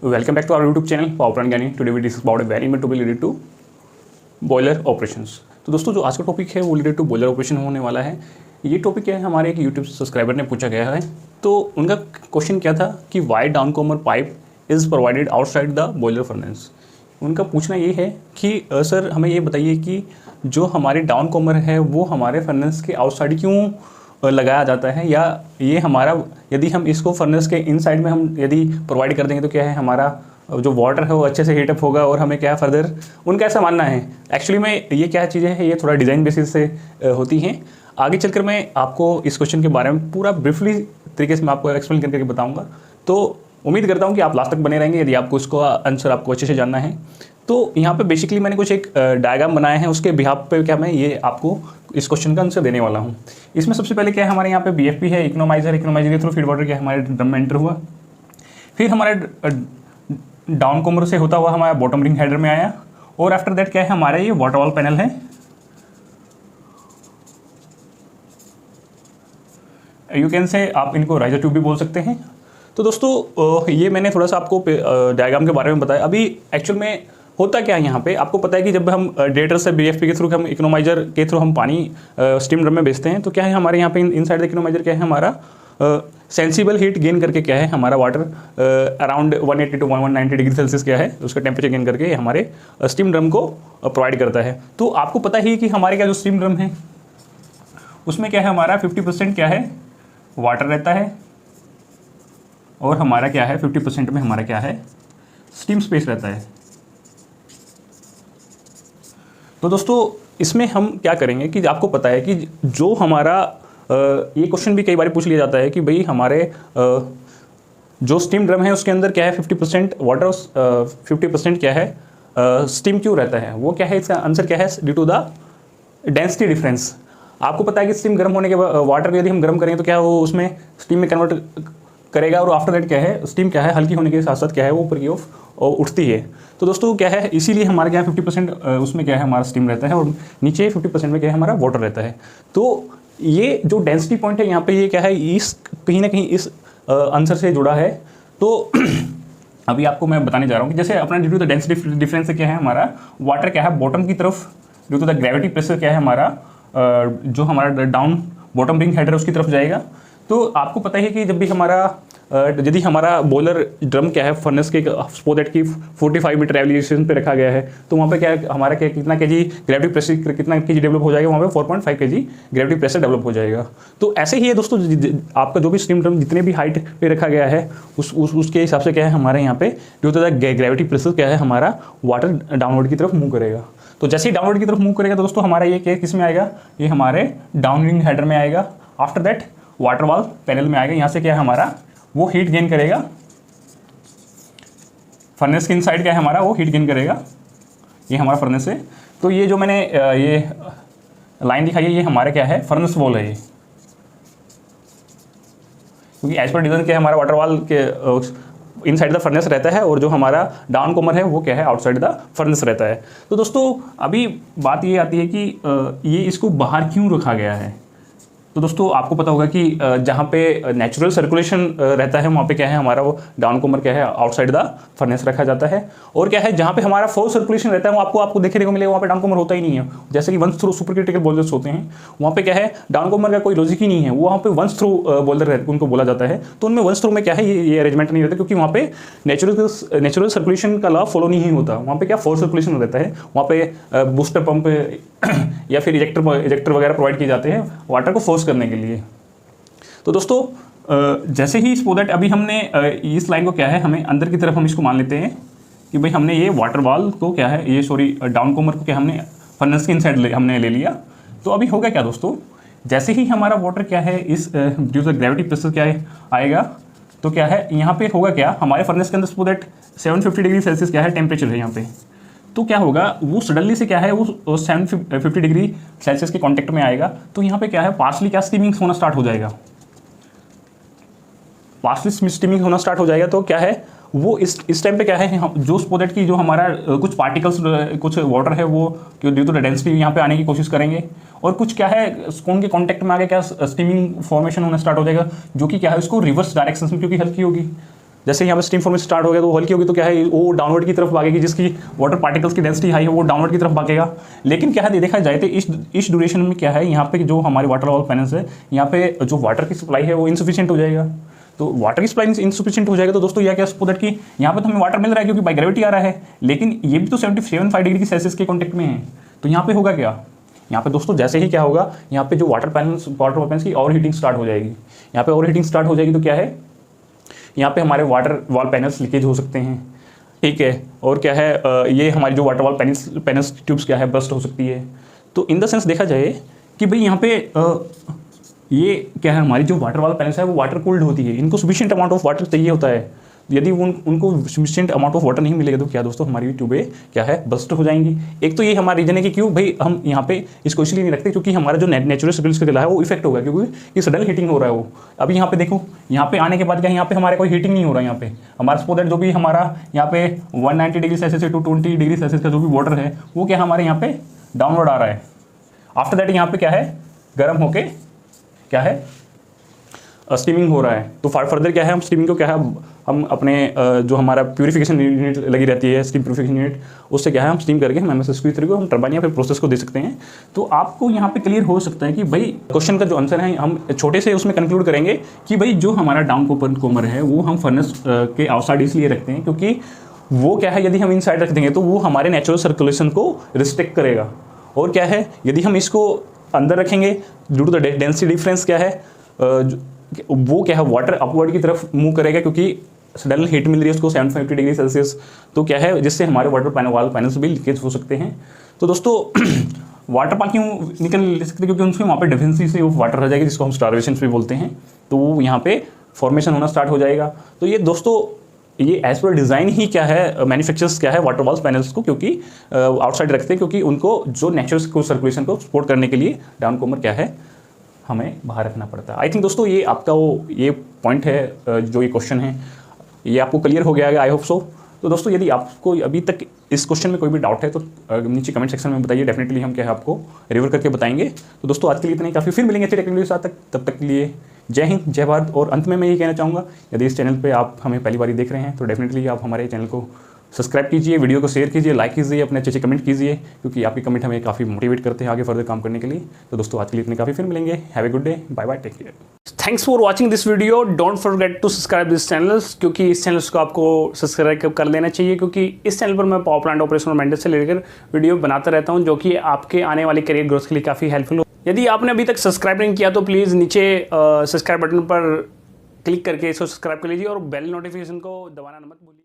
Welcome back to our YouTube channel Power Plant Gyani. Today we discuss about a very important topic related to boiler operations. तो दोस्तों जो आज का topic है वो related to boiler operation होने वाला है। ये टॉपिक क्या है, हमारे एक यूट्यूब सब्सक्राइबर ने पूछा गया है। तो उनका क्वेश्चन क्या था कि why downcomer pipe is provided outside the boiler furnace. उनका पूछना ये है कि सर हमें ये बताइए कि जो हमारे डाउन कॉमर है वो हमारे फर्नेस के आउटसाइड क्यों लगाया जाता है, या ये हमारा यदि हम इसको फर्नेस के इनसाइड में हम यदि प्रोवाइड कर देंगे तो क्या है हमारा जो वाटर है वो अच्छे से हीटअप होगा और हमें क्या फर्दर उनका ऐसा मानना है। एक्चुअली में ये क्या चीज़ें हैं, ये थोड़ा डिज़ाइन बेसिस से होती हैं। आगे चलकर मैं आपको इस क्वेश्चन के बारे में पूरा ब्रीफली तरीके से मैं आपको एक्सप्लेन करके बताऊँगा। तो उम्मीद करता हूँ कि आप लास्ट तक बने रहेंगे यदि आपको इसको आंसर आपको अच्छे से जानना है। तो यहाँ पे बेसिकली मैंने कुछ एक डायग्राम बनाया है, उसके बिहाफ पे क्या मैं ये आपको इस क्वेश्चन का आंसर देने वाला हूँ। इसमें सबसे पहले क्या है, हमारे यहाँ पे बीएफपी है, इकोनोमाइजर के थ्रू फीड वाटर क्या है हमारे ड्रम में एंटर हुआ। फिर हमारे डाउन कॉमर से होता हुआ हमारा बॉटम रिंग हेडर में आया, और आफ्टर दैट क्या है हमारा ये वाटर वॉल पैनल है। यू कैन से आप इनको राइजर ट्यूब भी बोल सकते हैं। तो दोस्तों ये मैंने थोड़ा सा आपको डायग्राम के बारे में बताया। अभी एक्चुअल में होता क्या है, यहाँ पे आपको पता है कि जब हम डेटर से बीएफपी के थ्रू हम इकोनोमाइजर के थ्रू हम पानी स्टीम ड्रम में भेजते हैं तो क्या है हमारे यहाँ पे इनसाइड द इकोनोमाइजर क्या है हमारा सेंसिबल हीट गेन करके क्या है हमारा water around 180 to 190 degree Celsius क्या है उसका टेम्परेचर गेन करके हमारे स्टीम ड्रम को प्रोवाइड करता है। तो आपको पता ही कि हमारे क्या जो स्टीम ड्रम है उसमें क्या है हमारा 50% क्या है वाटर रहता है, और हमारा क्या है 50% में हमारा क्या है स्टीम स्पेस रहता है। तो दोस्तों इसमें हम क्या करेंगे कि आपको पता है कि जो हमारा ये क्वेश्चन भी कई बार पूछ लिया जाता है कि भाई हमारे जो स्टीम ड्रम है उसके अंदर क्या है 50% वाटर 50% क्या है स्टीम क्यों रहता है। वो क्या है, इसका आंसर क्या है due to the density difference. आपको पता है कि स्टीम गर्म होने के बाद वाटर यदि हम गर्म करेंगे तो क्या वो उसमें स्टीम में कन्वर्ट करेगा, और आफ्टर दैट क्या है स्टीम क्या है हल्की होने के साथ साथ क्या है वो ऊपर की ओर उठती है। तो दोस्तों क्या है इसीलिए हमारे क्या है 50% उसमें क्या है हमारा स्टीम रहता है, और नीचे 50% में क्या है हमारा वाटर रहता है। तो ये जो डेंसिटी पॉइंट है यहाँ पे ये क्या है इस कहीं ना कहीं इस आंसर से जुड़ा है। तो अभी आपको मैं बताने जा रहा हूँ कि जैसे अपना due to the density difference से क्या है हमारा वाटर क्या है बॉटम की तरफ due to the gravity pressure क्या है हमारा जो हमारा डाउन बॉटम रिंग हेडर उसकी तरफ जाएगा। तो आपको पता है कि जब भी हमारा यदि हमारा बॉयलर ड्रम क्या है फर्नेस के स्पोर्ट की 45 मीटर एलिवेशन पे रखा गया है तो वहाँ पे क्या है हमारा क्या कितना केजी ग्रेविटी प्रेशर कितना केजी डेवलप हो जाएगा, वहाँ पे 4.5 केजी ग्रेविटी प्रेशर डेवलप हो जाएगा। तो ऐसे ही है दोस्तों, आपका जो भी स्टीम ड्रम जितने भी हाइट पे रखा गया है उसके हिसाब से क्या है हमारे यहाँ पे due to the gravity pressure क्या है हमारा वाटर डाउनवर्ड की तरफ मूव करेगा। तो जैसे ही डाउनवर्ड की तरफ मूव करेगा तो दोस्तों हमारा ये क्या किस में आएगा, ये हमारे डाउन रिंग हेडर में आएगा। After that water wall panel में आएगा। यहाँ से क्या है हमारा वो हीट गेन करेगा, फर्नेस के इनसाइड क्या है हमारा वो हीट गेन करेगा। ये हमारा फर्नेस है। तो ये जो मैंने ये लाइन दिखाई है ये हमारे क्या है फर्नेस वॉल है ये, क्योंकि एज पर डिजाइन क्या है हमारा वाटर वॉल के इनसाइड द फर्नेस रहता है, और जो हमारा डाउन कॉमर है वो क्या है आउटसाइड द फर्नेस रहता है। तो दोस्तों अभी बात ये आती है कि ये इसको बाहर क्यों रखा गया है। तो दोस्तों आपको पता होगा कि जहाँ पे नेचुरल सर्कुलेशन रहता है वहाँ पे क्या है हमारा वो डाउन कॉमर क्या है आउटसाइड द फर्नेस रखा जाता है, और क्या है जहाँ पे हमारा फोर्स सर्कुलेशन रहता है वो आपको देखने को मिलेगा वहाँ पे डाउन कॉमर होता ही नहीं है। जैसे कि once through super critical boilers होते हैं वहाँ पे क्या है डाउन कॉमर का कोई लॉजिक ही नहीं है, वो वहाँ पे वंस थ्रू बॉलर उनको बोला जाता है। तो उनमें वंस थ्रू में क्या है ये अरेंजमेंट नहीं रहता, क्योंकि वहाँ पे नेचुरल सर्कुलेशन का लॉ फॉलो नहीं होता। वहाँ पे क्या फोर्स सर्कुलेशन रहता है, वहाँ पे बूस्टर पंप या फिर इजेक्टर वगैरह प्रोवाइड किए जाते हैं वाटर को फोर्स करने के लिए। तो दोस्तों जैसे ही सो दैट अभी हमने इस लाइन को क्या है हमें अंदर की तरफ हम इसको मान लेते हैं कि भाई हमने ये वाटर वॉल को क्या है ये डाउन कॉमर को क्या हमने फर्नेस के इनसाइड हमने ले लिया। तो अभी होगा क्या दोस्तों, जैसे ही हमारा वाटर क्या है इस ड्यू टू ग्रेविटी प्रेशर क्या है आएगा तो क्या है यहाँ पे होगा क्या हमारे फर्नेस के अंदर सो दैट 750 डिग्री सेल्सियस क्या है टेम्परेचर है यहाँ पे। तो क्या होगा वो सडनली से क्या है वो 750 डिग्री सेल्सियस के कांटेक्ट में आएगा। तो यहाँ पे क्या है पार्सली क्या स्टीमिंग होना स्टार्ट हो जाएगा, पार्सली स्टीमिंग होना स्टार्ट हो जाएगा। तो क्या है वो इस टाइम पे क्या है जो स्पोडेट की जो हमारा कुछ पार्टिकल्स कुछ वाटर है वो ड्यू टू डेंसिटी यहाँ पे आने की कोशिश करेंगे, और कुछ क्या है स्पून के कांटेक्ट में आगे क्या स्टीमिंग फॉर्मेशन होना स्टार्ट हो जाएगा, जो कि क्या है उसको रिवर्स डायरेक्शन में क्योंकि हल्की होगी जैसे यहाँ पे स्टीम फॉर्मेशन स्टार्ट हो गया तो वो हल्की होगी तो क्या है वो डाउनवर्ड की तरफ भागेगी, जिसकी वाटर पार्टिकल्स की डेंसिटी हाई है वो डाउनवर्ड की तरफ भागेगा। लेकिन क्या है देखा जाए तो इस ड्यूरेशन में क्या है, यहाँ पे जो हमारे वाटर वॉल पैनल्स है, यहाँ पे जो वाटर की सप्लाई है वो इनसफिशिएंट हो जाएगा। तो वाटर की सप्लाई इनसफिशिएंट हो जाएगा तो दोस्तों यह क्या सपोज दैट कि यहाँ पे तो हमें वाटर मिल रहा है क्योंकि बाई ग्रेविटी आ रहा है, लेकिन ये भी तो 75 डिग्री सेल्सियस के कॉन्टेक्ट में है। तो यहाँ पे होगा क्या, यहाँ पे दोस्तों जैसे ही क्या होगा, यहाँ पे जो वाटर वॉल पैनल्स की और हीटिंग स्टार्ट हो जाएगी। यहाँ पे और हीटिंग स्टार्ट हो जाएगी तो क्या है, यहाँ पे हमारे वाटर वॉल पैनल्स लीकेज हो सकते हैं, ठीक है। और क्या है ये हमारी जो वाटर वॉल पैनल्स ट्यूब्स क्या है बस्ट हो सकती है। तो इन द सेंस देखा जाए कि भाई यहाँ पे ये क्या है, हमारी जो वाटर वॉल पैनल्स है वो वाटर कूल्ड होती है, इनको सफिशिएंट अमाउंट ऑफ वाटर चाहिए होता है। यदि उनको सफिशिएंट अमाउंट ऑफ वाटर नहीं मिलेगा तो क्या दोस्तों हमारी ट्यूबें क्या है बस्ट हो जाएंगी। एक तो ये हमारा रीजन है कि क्यों भाई हम यहाँ पे इसको इसलिए नहीं रखते क्योंकि हमारा जो नेचुरल सिग्नल्स का गला है वो इफेक्ट होगा, क्योंकि ये सडन हीटिंग हो रहा है वो। अभी यहाँ पे देखो, यहाँ पे आने के बाद क्या यहाँ पे हमारे कोई हीटिंग नहीं हो रहा है। यहाँ पे हमारा सपोज दैट जो भी हमारा यहाँ पे 190 डिग्री सेल्सियस से 220 डिग्री सेल्सियस का जो भी वाटर है वो क्या हमारे यहाँ पे डाउनवर्ड आ रहा है। आफ्टर दैट यहाँ पे क्या है गर्म होके क्या है स्टीमिंग हो रहा है। तो फर्दर क्या है, हम स्टीमिंग को क्या है हम अपने जो हमारा प्यूरिफिकेशन यूनिट लगी रहती है, स्टीम प्यूरिफिकेशन यूनिट, उससे क्या है हम स्टीम करके हम MSSQ को हम टरबाइन या फिर प्रोसेस को दे सकते हैं। तो आपको यहाँ पे क्लियर हो सकता है कि भाई क्वेश्चन का जो आंसर है हम छोटे से उसमें कंक्लूड करेंगे कि भाई जो हमारा डाउन कोमर है वो हम फर्नेस के आउटसाइड इसलिए रखते हैं क्योंकि वो क्या है यदि हम इनसाइड रख देंगे तो वो हमारे नेचुरल सर्कुलेशन को रिस्ट्रिक्ट करेगा। और क्या है यदि हम इसको अंदर रखेंगे due to the density difference क्या है वो क्या है वाटर अपवर्ड की तरफ मूव करेगा क्योंकि सडन हीट मिल रही है उसको 750 डिग्री सेल्सियस। तो क्या है जिससे हमारे वाटर वॉल पैनल्स भी लीकेज हो सकते हैं। तो दोस्तों वाटर पानी क्यों निकल सकते क्योंकि उनसे वहाँ पे डेफिशिएंसी ऑफ वाटर रह जाएगी जिसको हम स्टार्वेशन भी बोलते हैं। तो वो यहाँ पे फॉर्मेशन होना स्टार्ट हो जाएगा। तो ये दोस्तों ये एज पर डिज़ाइन ही क्या है मैन्युफैक्चरर्स क्या है वाटर वॉल पैनल्स को क्योंकि आउटसाइड रखते हैं क्योंकि उनको जो नेचुरल सर्कुलेशन को सपोर्ट करने के लिए डाउन कोमर क्या है हमें बाहर रखना पड़ता है। आई थिंक दोस्तों ये आपका वो ये पॉइंट है जो ये क्वेश्चन है ये आपको क्लियर हो गया है, आई होप सो। तो दोस्तों यदि आपको अभी तक इस क्वेश्चन में कोई भी डाउट है तो नीचे कमेंट सेक्शन में बताइए, डेफिनेटली हम क्या है आपको रिवर करके बताएंगे। तो दोस्तों आज के लिए इतना ही काफ़ी, फिर मिलेंगे अच्छे टेक्नोलॉजी के साथ तब तक के लिए जय हिंद जय भारत। और अंत में मैं ये कहना चाहूँगा यदि इस चैनल पर आप हमें पहली बार देख रहे हैं तो डेफिनेटली आप हमारे चैनल को सब्सक्राइब कीजिए, वीडियो को शेयर कीजिए, लाइक कीजिए, अपने अच्छे कमेंट कीजिए क्योंकि आपके कमेंट हमें काफ़ी मोटिवेट करते हैं आगे फर्दर काम करने के लिए। तो दोस्तों आज के लिए इतने काफ़ी, फिर मिलेंगे। Have a good day, bye bye, take care. Thanks for watching this video. Don't forget to subscribe this channels क्योंकि इस चैनल्स को आपको सब्सक्राइब कर लेना चाहिए क्योंकि इस चैनल पर मैं पावर प्लांट ऑपरेशन और मेंटेनेंस से लेकर वीडियो बनाता रहता हूँ जो कि आपके आने वाले करियर ग्रोथ के लिए काफ़ी हेल्पफुल हो। यदि आपने अभी तक सब्सक्राइब नहीं किया तो प्लीज़ नीचे सब्सक्राइब बटन पर क्लिक करके इसको सब्सक्राइब कर लीजिए और बेल नोटिफिकेशन को दबाना मत भूलिए।